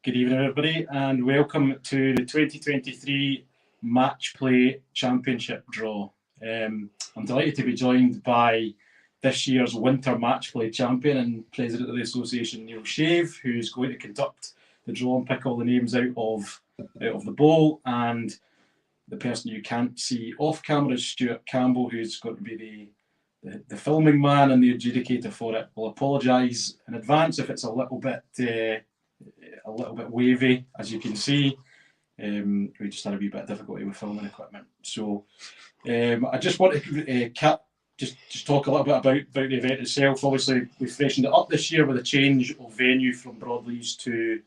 Good evening, everybody, and welcome to the 2023 Matchplay Championship draw. I'm delighted to be joined by this year's Winter Matchplay Champion and President of the Association, Neil Shave, who's going to conduct the draw and pick all the names out of the bowl. And the person you can't see off camera is Stuart Campbell, who's going to be the filming man and the adjudicator for it. I'll apologise in advance if it's a little bit wavy, as you can see. We just had a wee bit of difficulty with filming equipment. So I just want to just talk a little bit about the event itself. Obviously, we freshened it up this year with a change of venue from Broadleys to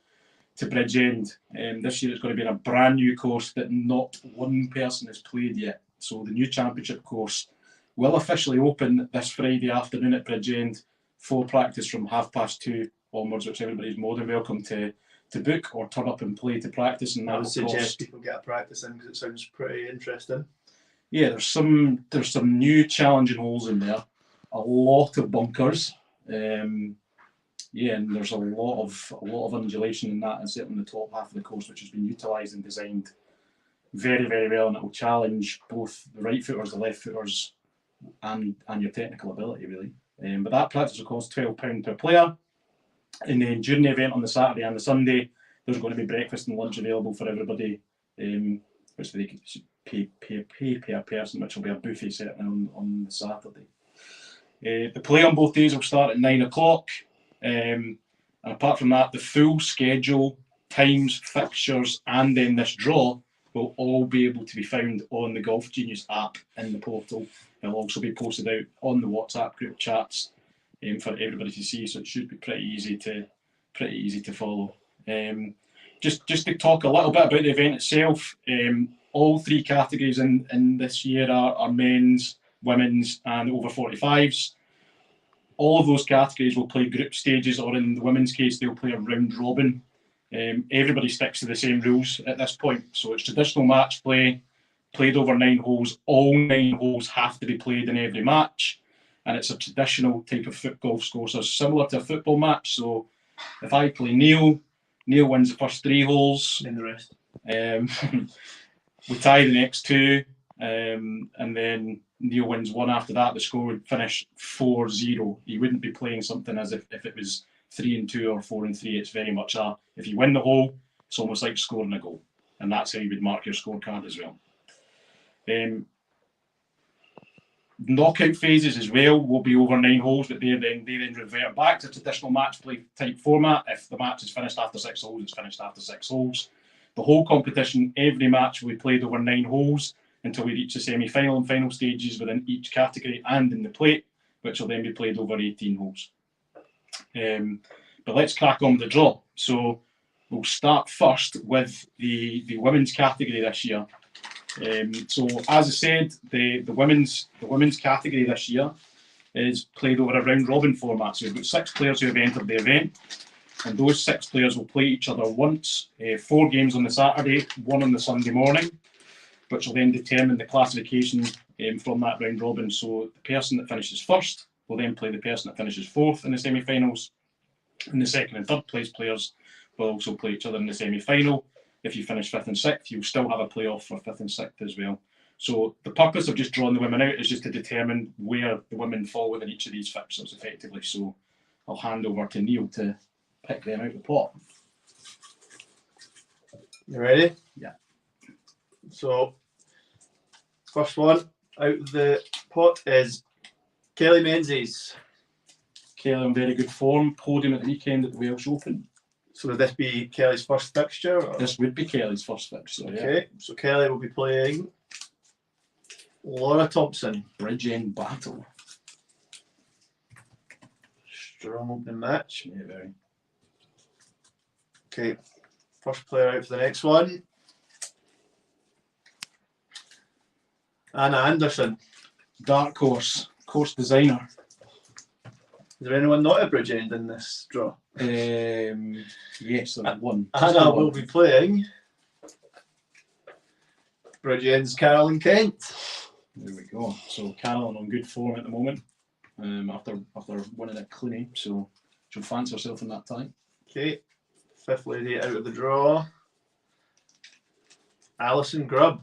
Bridgend. This year it's going to be in a brand new course that not one person has played yet. So the new championship course will officially open this Friday afternoon at Bridgend for practice from 2:30 onwards, which everybody's more than welcome to book or turn up and play to practice. And I would suggest people get a practice in because it sounds pretty interesting. Yeah, there's some new challenging holes in there, a lot of bunkers, and there's a lot of undulation in that, and certainly in the top half of the course, which has been utilised and designed very, very well, and it will challenge both the right footers, the left footers, and your technical ability, really. But that practice will cost £12 per player. And then during the event on the Saturday and the Sunday, there's going to be breakfast and lunch available for everybody, which they can pay per person, which will be a buffet setting on the Saturday. The play on both days will start at 9 o'clock. And apart from that, the full schedule, times, fixtures, and then this draw will all be able to be found on the Golf Genius app in the portal. It'll also be posted out on the WhatsApp group chats for everybody to see, so it should be pretty easy to follow. Just to talk a little bit about the event itself, all three categories in this year are men's, women's, and over 45s. All of those categories will play group stages, or in the women's case, they'll play a round robin. Everybody sticks to the same rules at this point, so it's traditional match play, played over 9 holes. All 9 holes have to be played in every match, and it's a traditional type of golf score, so similar to a football match. So if I play Neil wins the first 3 holes, and the rest. We tie the next 2, and then Neil wins 1 after that. The score would finish 4-0. He wouldn't be playing something as if it was 3-2 or 4-3. It's very much if you win the hole, it's almost like scoring a goal, and that's how you would mark your scorecard as well. Knockout phases as well will be over 9 holes, but they then revert back to traditional match play type format. If the match is finished after 6 holes, it's finished after 6 holes. The whole competition, every match will be played over 9 holes until we reach the semi-final and final stages within each category and in the plate, which will then be played over 18 holes. But let's crack on with the draw. So we'll start first with the women's category this year. So as I said, the women's category this year is played over a round robin format. So we've got 6 players who have entered the event, and those 6 players will play each other once, 4 games on the Saturday, 1 on the Sunday morning, which will then determine the classification from that round robin. So the person that finishes first will then play the person that finishes 4th in the semi-finals, and the 2nd and 3rd place players will also play each other in the semi-final. If you finish 5th and 6th, you'll still have a playoff for 5th and 6th as well. So the purpose of just drawing the women out is just to determine where the women fall within each of these fixtures effectively. So I'll hand over to Neil to pick them out of the pot. You ready? Yeah. So first one out of the pot is Kelly Menzies. Kelly in very good form, podium at the weekend at the Welsh Open. So would this be Kelly's first fixture? Or? This would be Kelly's first fixture, yeah. Okay, so Kelly will be playing Laura Thompson. Bridgend battle. Strong opening match. Yeah, very. Okay, first player out for the next one. Anna Anderson. Dark course designer. Is there anyone not at Bridgend in this draw? Yes, there's one. Anna will be playing Bridgend's Carolyn Kent. There we go. So Carolyn on good form at the moment, after winning at Cluny, so she'll fancy herself in that time. Okay, Fifth lady out of the draw. Alison Grubb.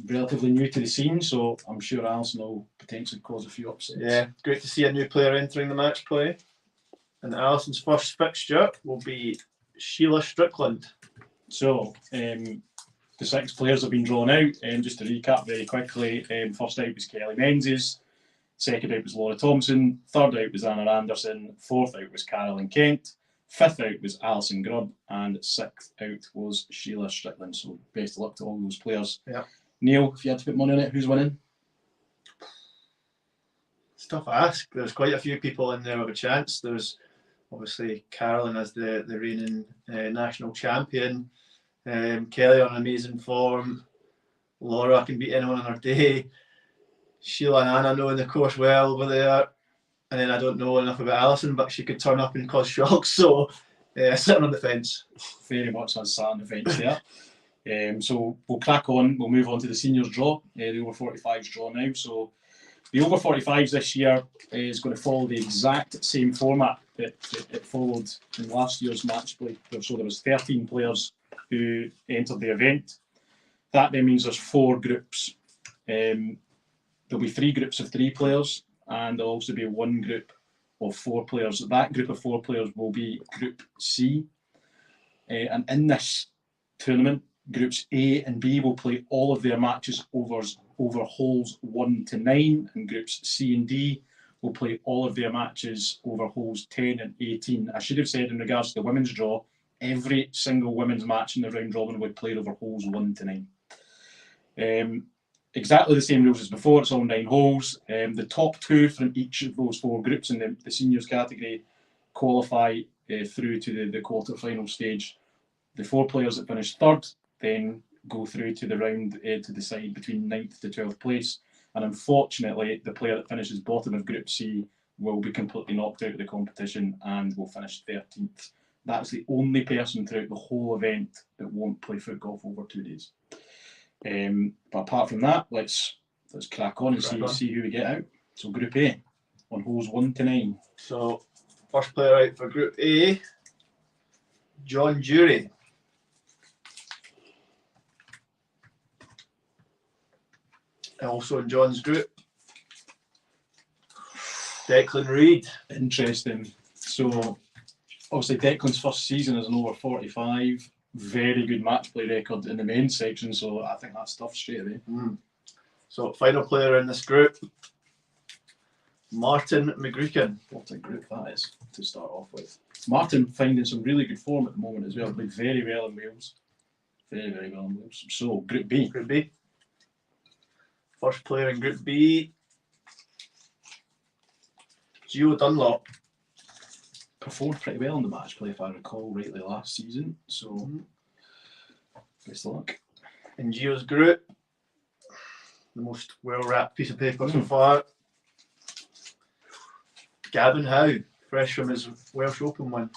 Relatively new to the scene, so I'm sure Alison will potentially cause a few upsets. Yeah, great to see a new player entering the match play. And Alison's first fixture will be Sheila Strickland. So, the 6 players have been drawn out. Just to recap very quickly, first out was Kelly Menzies, second out was Laura Thompson, third out was Anna Anderson, fourth out was Carolyn Kent, fifth out was Alison Grubb, and sixth out was Sheila Strickland. So, best of luck to all those players. Yeah. Neil, if you had to put money on it, who's winning? It's tough to ask. There's quite a few people in there with a chance. There's obviously Carolyn as the reigning national champion. Kelly on amazing form. Laura can beat anyone on her day. Sheila and Anna knowing the course well over there. And then I don't know enough about Alison, but she could turn up and cause shocks. So sitting on the fence. Very much on sat on the fence there. So we'll crack on. We'll move on to the seniors draw, the over 45s draw now. So the over 45s this year is going to follow the exact same format that it followed in last year's match play. So there was 13 players who entered the event. That then means there's 4 groups. There'll be 3 groups of 3 players, and there'll also be 1 group of 4 players. That group of 4 players will be Group C. And in this tournament, Groups A and B will play all of their matches over holes 1 to 9, and Groups C and D will play all of their matches over holes 10 and 18. I should have said in regards to the women's draw, every single women's match in the round robin would play over holes 1 to 9. Exactly the same rules as before, it's all 9 holes. The top 2 from each of those 4 groups in the seniors category qualify through to the quarter-final stage. The 4 players that finish third then go through to the round to decide between 9th to 12th place. And unfortunately, the player that finishes bottom of Group C will be completely knocked out of the competition and will finish 13th. That's the only person throughout the whole event that won't play foot golf over 2 days. But apart from that, let's crack on and see who we get out. So Group A on holes 1 to 9. So first player out for Group A, John Jury. Also in John's group, Declan Reid. Interesting. So obviously Declan's first season is an over 45. Very good match play record in the men's section, so I think that's tough straight away. So final player in this group, Martin McGreekin. What a group that is to start off with. Martin finding some really good form at the moment as well. Played very well in Wales. Very, very well in Wales. So Group B. Group B. First player in Group B, Gio Dunlop. Performed pretty well in the match play, if I recall rightly, last season. So, best of luck. In Gio's group, the most well-wrapped piece of paper so far, Gavin Howe, fresh from his Welsh Open win.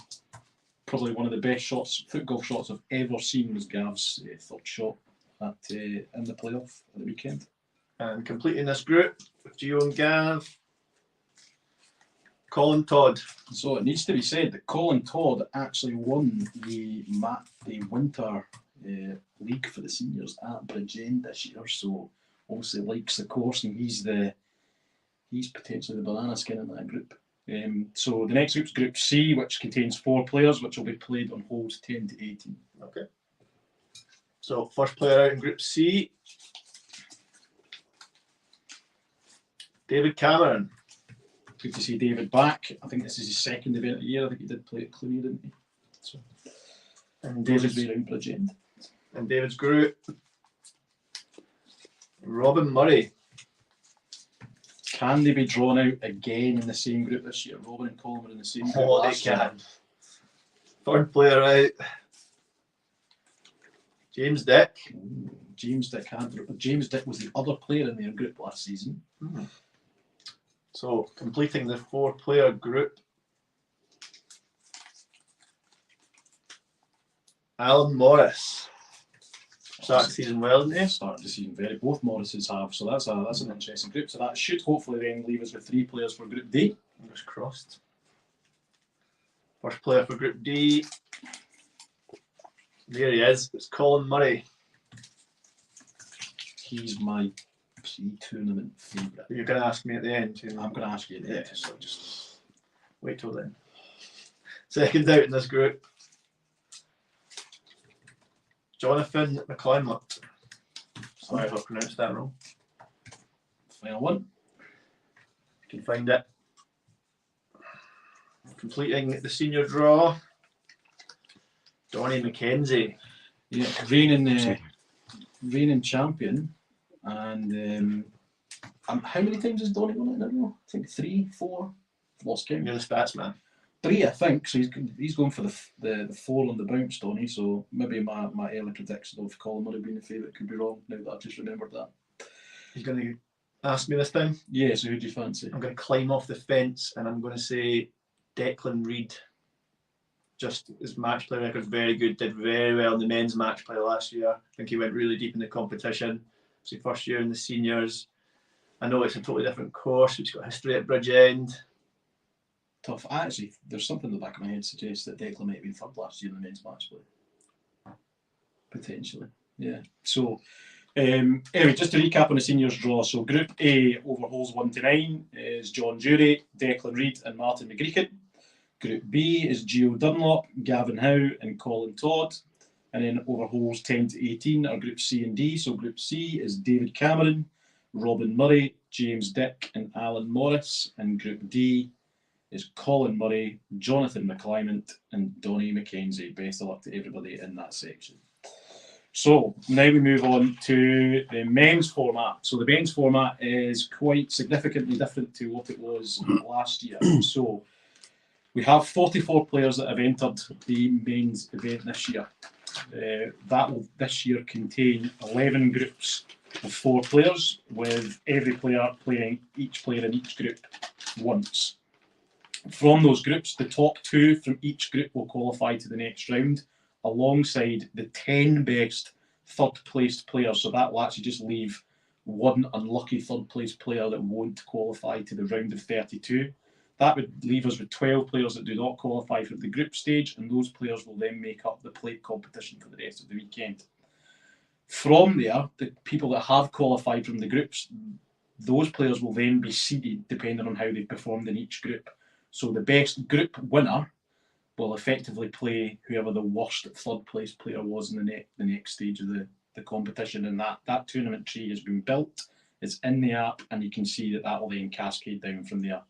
Probably one of the best foot golf shots I've ever seen was Gav's third shot in the playoff at the weekend. And completing this group with Gio and Gav, Colin Todd. So it needs to be said that Colin Todd actually won the winter league for the seniors at Bridgend this year. So obviously likes the course, and he's potentially the banana skin in that group. So the next group's Group C, which contains 4 players, which will be played on holes 10 to 18. Okay. So first player out in Group C, David Cameron. Good to see David back. I think this is his second event of the year. I think he did play at Clooney, didn't he? So, and David's around Bridgend. In David's group, Robin Murray. Can they be drawn out again in the same group this year? Robin and Colin were in the same group. Oh, they can. Third player out, James Dick. James Dick was the other player in their group last season. So completing the 4-player group, Alan Morris. Started the season well, didn't he? Started the season very. Both Morrises have, so that's an interesting group. So that should hopefully then leave us with 3 players for Group D. Fingers crossed. First player for Group D. There he is. It's Colin Murray. He's my pre-tournament favourite. You're going to ask me at the end. I'm going to ask you at the end, Yeah. so just Wait till then. Second out in this group, Jonathan McClimont. Sorry if I pronounced that wrong. final one. You can find it. Completing the senior draw, Donnie McKenzie. Yeah, reigning champion. And how many times has Donnie won it now? I think 3, 4. Lost count. You're the stats man. 3, I think. So he's going for the 4 on the bounce, Donnie. So maybe my early prediction of Colin Murray being the favourite could be wrong now that I've just remembered that. He's going to ask me this time. Yeah, so who do you fancy? I'm going to climb off the fence and I'm going to say Declan Reid. Just his match play record's very good, did very well in the men's match play last year. I think he went really deep in the competition. It's his first year in the seniors. I know it's a totally different course, it's got history at Bridgend. Tough. Actually, there's something in the back of my head suggests that Declan might have been third last year in the men's match play. Potentially. Yeah. So anyway, just to recap on the seniors draw. So Group A over holes 1 to 9 is John Jury, Declan Reid and Martin McGreekin. Group B is Gio Dunlop, Gavin Howe and Colin Todd. And then over holes 10 to 18 are Group C and D. So Group C is David Cameron, Robin Murray, James Dick and Alan Morris. And Group D is Colin Murray, Jonathan McClimont and Donnie McKenzie. Best of luck to everybody in that section. So now we move on to the men's format. So the men's format is quite significantly different to what it was last year. So we have 44 players that have entered the men's event this year. That will this year contain 11 groups of 4 players, with every player playing each player in each group once. From those groups, the top 2 from each group will qualify to the next round, alongside the 10 best third placed players. So that will actually just leave one unlucky third placed player that won't qualify to the round of 32. That would leave us with 12 players that do not qualify for the group stage, and those players will then make up the plate competition for the rest of the weekend. From there, the people that have qualified from the groups, those players will then be seeded depending on how they performed in each group. So the best group winner will effectively play whoever the worst third place player was in the next stage of the competition, and that tournament tree has been built. It's in the app, and you can see that will then cascade down from there.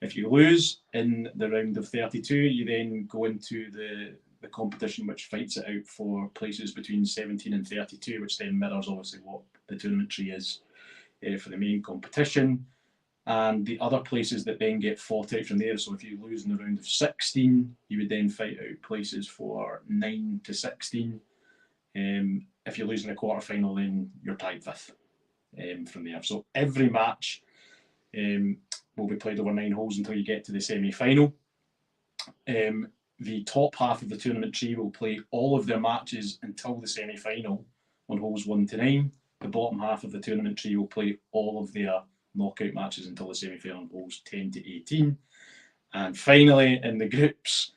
If you lose in the round of 32, you then go into the competition which fights it out for places between 17 and 32, which then mirrors obviously what the tournament tree is for the main competition. And the other places that then get fought out from there. So if you lose in the round of 16, you would then fight out places for 9 to 16. If you lose in a quarter final, then you're tied 5th from there. So every match will be played over 9 holes until you get to the semi-final. The top half of the tournament tree will play all of their matches until the semi-final on holes 1 to 9. The bottom half of the tournament tree will play all of their knockout matches until the semi-final on holes 10 to 18. And finally, in the groups,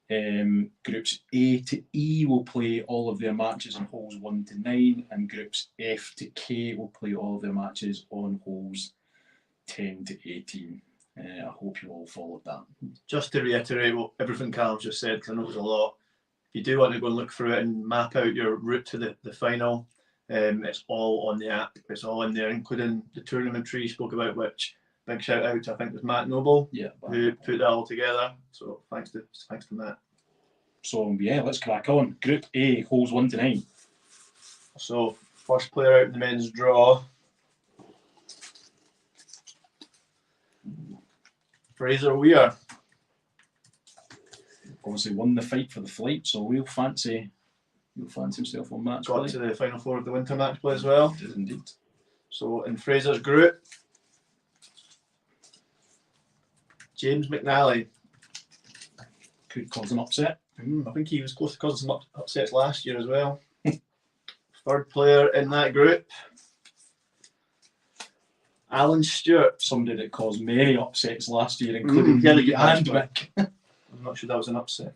groups A to E will play all of their matches on holes 1 to 9, and groups F to K will play all of their matches on holes 10 to 18. I hope you all followed that. Just to reiterate everything Callum just said, because I know it was a lot. If you do want to go and look through it and map out your route to the final, it's all on the app. It's all in there, including the tournament tree you spoke about, which big shout out to, I think it was Matt Noble, who put that all together. So thanks to Matt. So yeah, let's crack on. Group A, holes 1 to 9. So first player out in the men's draw, Fraser Weir. Obviously won the fight for the flight, so we'll fancy himself on match Got play. to the final 4 of the winter match play as well. Did indeed. So in Fraser's group, James McNally. Could cause an upset. I think he was close to causing some upsets last year as well. Third player in that group, Alan Stewart. Somebody that caused many upsets last year, including Kelly me and Rick. I'm not sure that was an upset.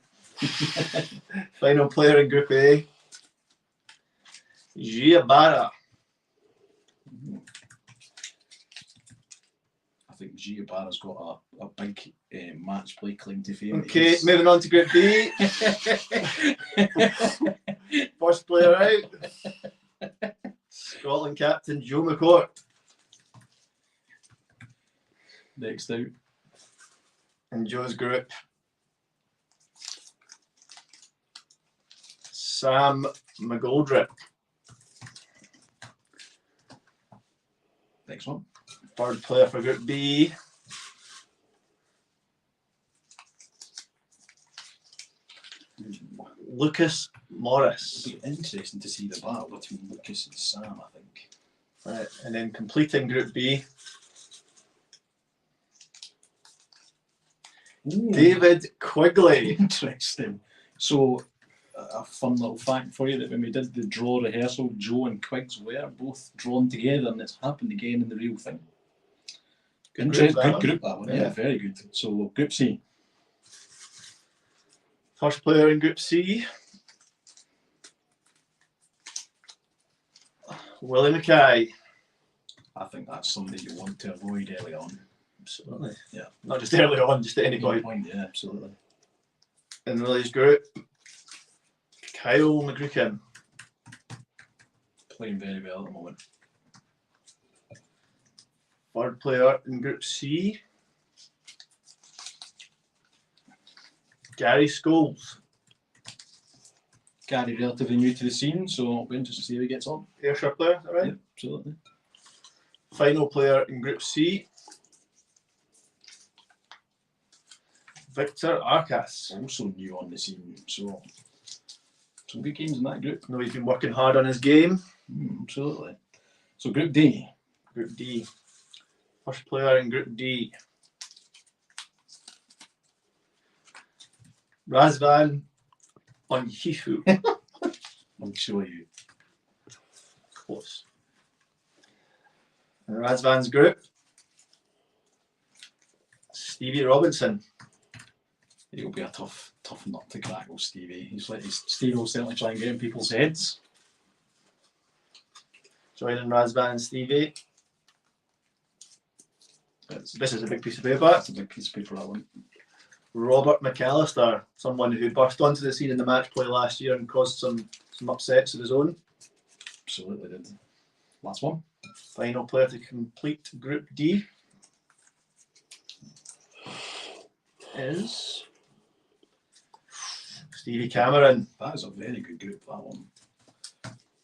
Final player in Group A. Giabara. I think Giabara's got a big match play claim to fame. Okay, moving on to Group B. First player out. Scotland captain Joe McCourt. Next out. In Joe's group. Sam McGoldrick. Next one. Third player for Group B. Lucas Morris. It'll be interesting to see the battle between Lucas and Sam, I think. Right, and then completing Group B. Ooh. David Quigley. Interesting. So, a fun little fact for you that when we did the draw rehearsal, Joe and Quiggs were both drawn together, and it's happened again in the real thing. Good group that one. Yeah, very good. So, Group C. First player in Group C. Willie Mackay. I think that's somebody you want to avoid early on. Absolutely. Yeah. Not just early on, just at any point. Yeah, absolutely. In Willie's group, Kyle McGreekin. Playing very well at the moment. Third player in Group C. Gary Scholes. Gary relatively new to the scene, so it'll be interesting to see how he gets on. Ayrshire player, is that right? Yeah, absolutely. Final player in Group C. Victor Arcas. Also new on the scene, so some good games in that group. I know he's been working hard on his game. Absolutely. So Group D. Group D. First player in Group D. Razvan Onyifu. I'll show you. Close. In Razvan's group, Stevie Robinson. It'll be a tough nut to crack with Stevie. Stevie will certainly try and get in people's heads. Joining Razvan and Stevie. This is a big piece of paper. That's a big piece of paper, that one. Robert McAllister, someone who burst onto the scene in the match play last year and caused some upsets of his own. Absolutely did. Last one. Final player to complete Group D is Stevie Cameron. That is a very good group, that one.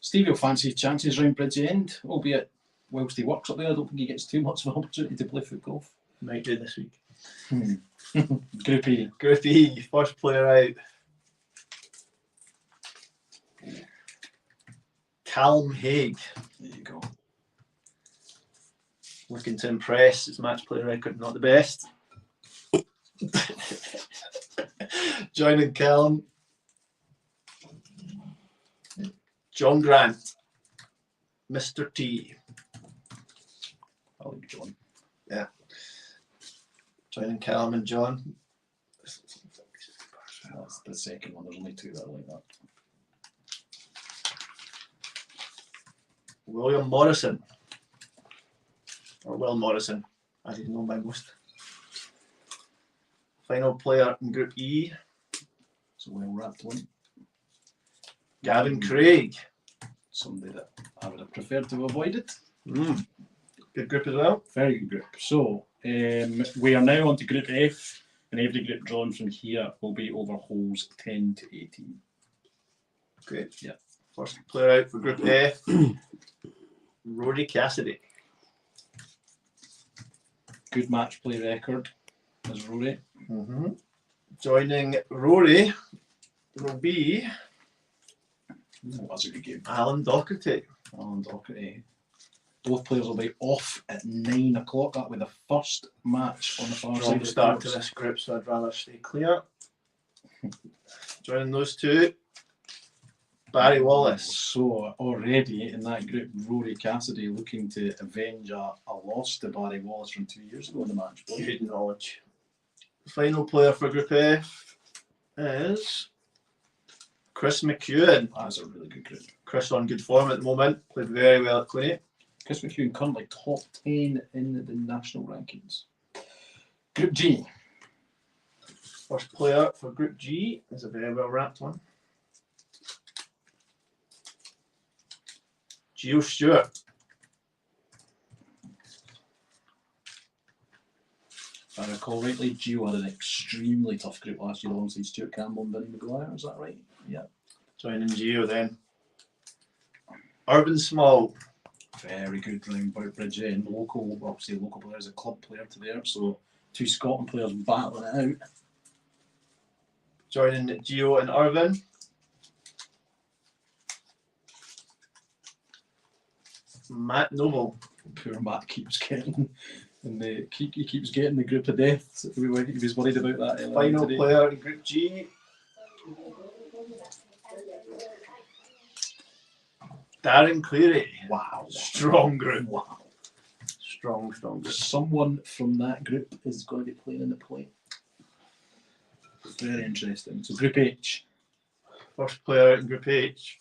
Stevie will fancy his chances round Bridgie End, albeit whilst he works up there, I don't think he gets too much of an opportunity to play foot golf. Might do this week. Group E. Group E, first player out. Callum Haig. There you go. Looking to impress. His match play record not the best. Joining Callum, John Grant, Mr. T. I like John. Yeah. Joining Callum and John. That's the second one. There's only two that are like that. William Morrison. Or Will Morrison, as he's known by most. Final player in Group E. It's a well wrapped one. Gavin Craig. Somebody that I would have preferred to have avoided. Good group as well. Very good group. So we are now on to Group F, and every group drawn from here will be over holes 10 to 18. Great. Yeah. First player out for Group F, Rory Cassidy. Good match play record as Rory. Joining Rory will be that's a good game. Alan Docherty. Alan Docherty. Both players will be off at 9 o'clock. That will be the first match on the far side. Start to this group, so I'd rather stay clear. Joining those two, Barry Wallace. So already in that group, Rory Cassidy looking to avenge a loss to Barry Wallace from 2 years ago in the match. Good knowledge. Final player for Group F is Chris McEwen. That's a really good group. Chris on good form at the moment. Played very well at Cluny. Chris McEwen currently top 10 in the national rankings. Group G. First player for Group G is a very well wrapped one. Gio Stewart. If I recall rightly, Gio had an extremely tough group last year alongside Stuart Campbell and Vinnie Maguire, is that right? Yeah. Joining Gio then. Urban Small. Very good round about Bridge End. Local, obviously local player is a club player to there, so two Scotland players battling it out. Joining Gio and Irvin. Matt Noble. Poor Matt keeps getting, and he keeps getting the group of death. He was worried about that. Final player in Group G. Darren Cleary. Wow. Strong group. Wow. Strong group. Someone from that group is going to be playing in the play. Very interesting. So Group H. First player in Group H.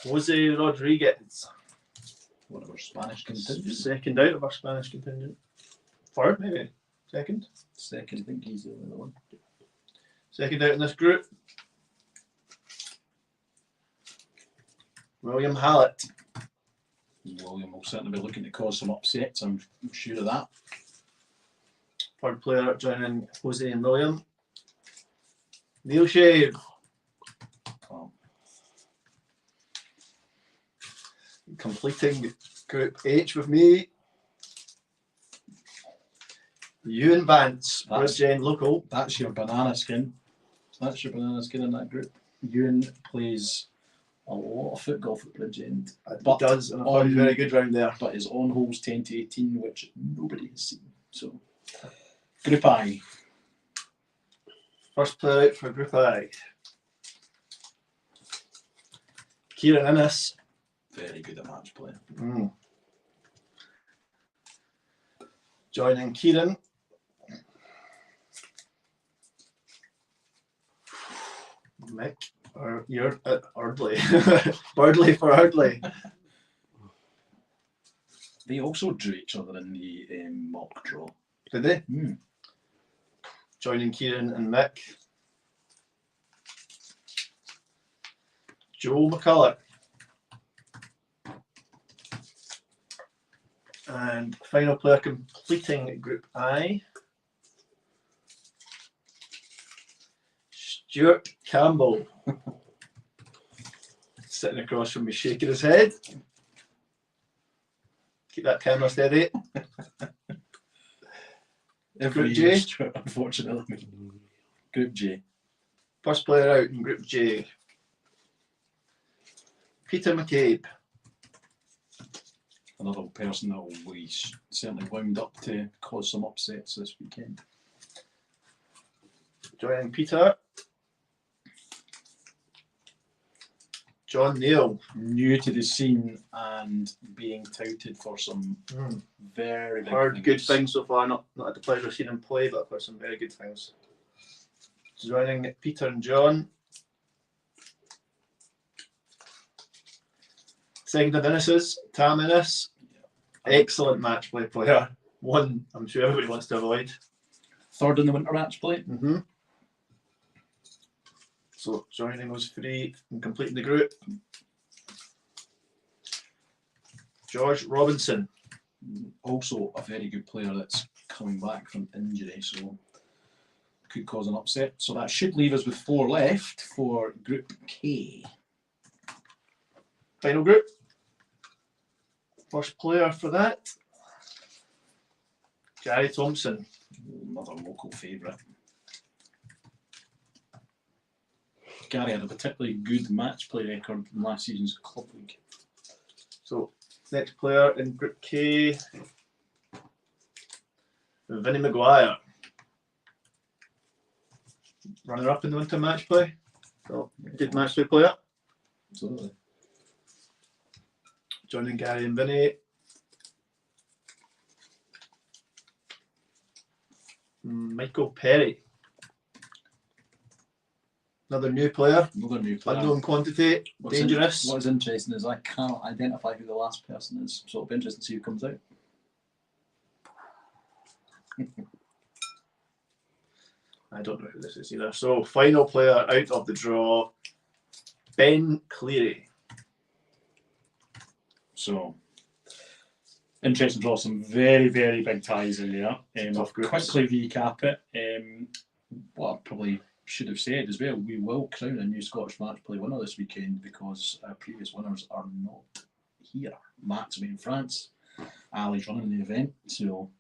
Jose Rodriguez. One of our Spanish contingent. Second out of our Spanish contingent. Third, maybe. Second. Second, I think he's the only one. Second out in this group. William Hallett. William will certainly be looking to cause some upsets, I'm sure of that. Third player joining Jose and William. Neil Shave. Oh. Completing Group H with me. Ewan Vance, Bridgend local. That's your banana skin. That's your banana skin in that group. Ewan plays a lot of foot golf at Bridgend. But does, and I thought he was very good round there. But his on holes 10 to 18, which nobody has seen. So, Group I. First player out for Group I. Kieran Innes. Very good at match play. Joining Kieran. Mick. You're at Ardley. Birdley for Ardley. They also drew each other in the mock draw. Did they? Joining Kieran and Mick. Joe McCulloch. And final player completing Group I. Stuart Campbell. Sitting across from me, shaking his head. Keep that camera steady. Group J. Unfortunately. Group J. First player out in Group J. Peter McCabe. Another person that will be certainly wound up to cause some upsets this weekend. Joining Peter. John Neal. New to the scene and being touted for some very big Heard things. good things so far. Not had the pleasure of seeing him play, but I've heard some very good things. Joining Peter and John. Second of Innes's, Tam Innes. Excellent match play player. One I'm sure everybody wants to avoid. Third in the winter match play. So joining those three and completing the group. George Robinson. Also a very good player that's coming back from injury, so could cause an upset. So that should leave us with 4 left for Group K. Final group. First player for that. Gary Thompson. Another local favourite. Gary had a particularly good match play record in last season's club league. So next player in Group K. Vinnie Maguire. Runner up in the winter match play. So good match play player. Absolutely. Joining Gary and Vinnie. Michael Perry. Another new player. Unknown quantity. Dangerous. What is interesting is I can't identify who the last person is, so it'll be interesting to see who comes out. I don't know who this is either. So, final player out of the draw, Ben Cleary. So, interesting draw. Some very, very big ties in there. I'll quickly recap it. What I probably should have said as well, we will crown a new Scottish Matchplay winner this weekend because our previous winners are not here. Matt's away in France. Ali's running the event. So,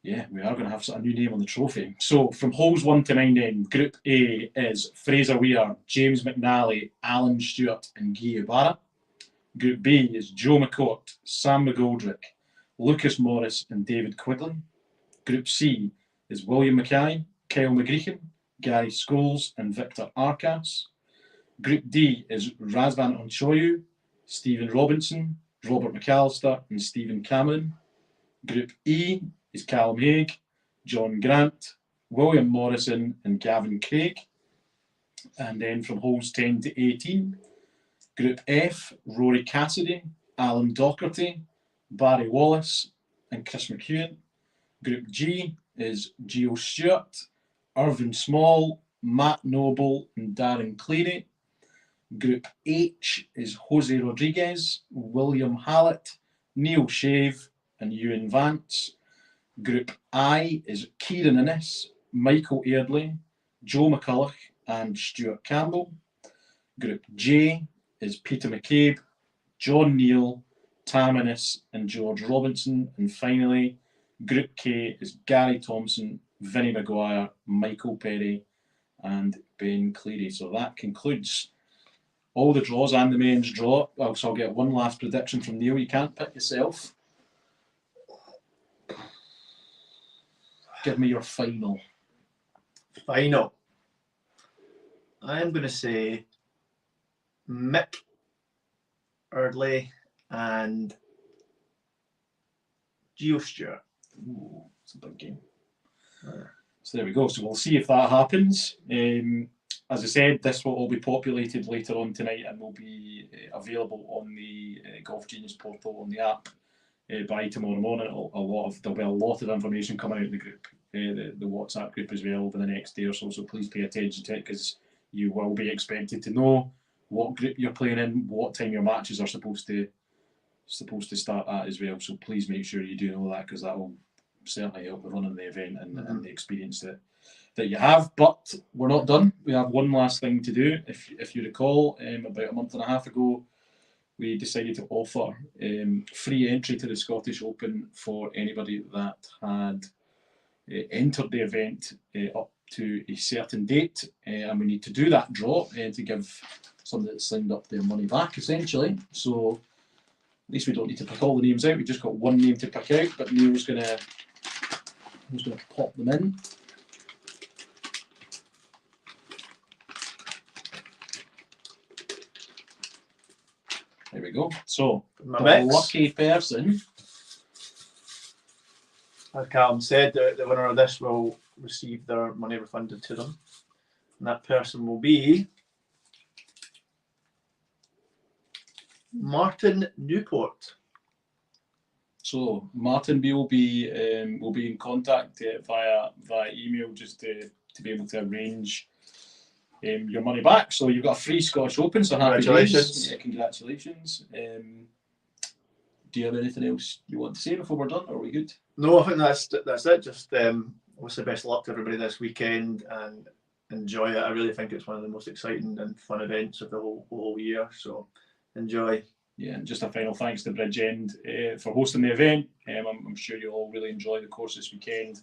yeah, we are going to have a new name on the trophy. So, from holes 1 to 9 then, Group A is Fraser Weir, James McNally, Alan Stewart and Guy Ibarra. Group B is Joe McCourt, Sam McGoldrick, Lucas Morris and David Quigley. Group C is William Mackay, Kyle McGreechan, Gary Scholes and Victor Arcas. Group D is Razvan Onchoyu, Stephen Robinson, Robert McAllister and Stephen Cameron. Group E is Callum Haig, John Grant, William Morrison and Gavin Craig. And then from holes 10 to 18, Group F, Rory Cassidy, Alan Docherty, Barry Wallace and Chris McEwen. Group G is Gio Stewart, Irvin Small, Matt Noble and Darren Cleary. Group H is Jose Rodriguez, William Hallett, Neil Shave and Ewan Vance. Group I is Kieran Innes, Michael Eardley, Joe McCulloch and Stuart Campbell. Group J is Peter McCabe, John Neal, Tam Innes and George Robinson. And finally, Group K is Gary Thompson, Vinnie Maguire, Michael Perry and Ben Cleary. So that concludes all the draws and the men's draw. So I'll get one last prediction from Neil. You can't pick yourself. Give me your final. Final. I am going to say Mick Eardley and Gio Stewart. Ooh, it's a big game. So there we go. So we'll see if that happens. As I said, this will all be populated later on tonight and will be available on the Golf Genius portal on the app by tomorrow morning. There'll be a lot of information coming out in the group, the WhatsApp group as well over the next day or so. So please pay attention to it because you will be expected to know what group you're playing in, what time your matches are supposed to start at as well. So please make sure you do know that because that will certainly help with running the event and the experience that you have. But we're not done. We have one last thing to do. If you recall, about a month and a half ago, we decided to offer free entry to the Scottish Open for anybody that had entered the event up to a certain date, and we need to do that draw to give somebody that signed up their money back, essentially. So at least we don't need to pick all the names out. We just got one name to pick out, but Neil's gonna pop them in. There we go. So the lucky person, as Callum said, the winner of this will receive their money refunded to them. And that person will be Martin Newport. So Martin will be in contact via email just to be able to arrange your money back. So you've got a free Scottish Open. So happy days. Yeah, congratulations. Do you have anything else you want to say before we're done? Or are we good? No, I think that's it. Just obviously best of luck to everybody this weekend and enjoy it. I really think it's one of the most exciting and fun events of the whole year. So enjoy. Yeah, and just a final thanks to Bridgend for hosting the event. I'm sure you'll all really enjoy the course this weekend.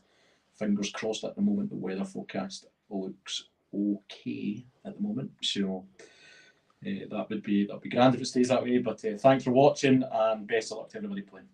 Fingers crossed at the moment the weather forecast looks okay at the moment. So that would be grand if it stays that way. But thanks for watching and best of luck to everybody playing.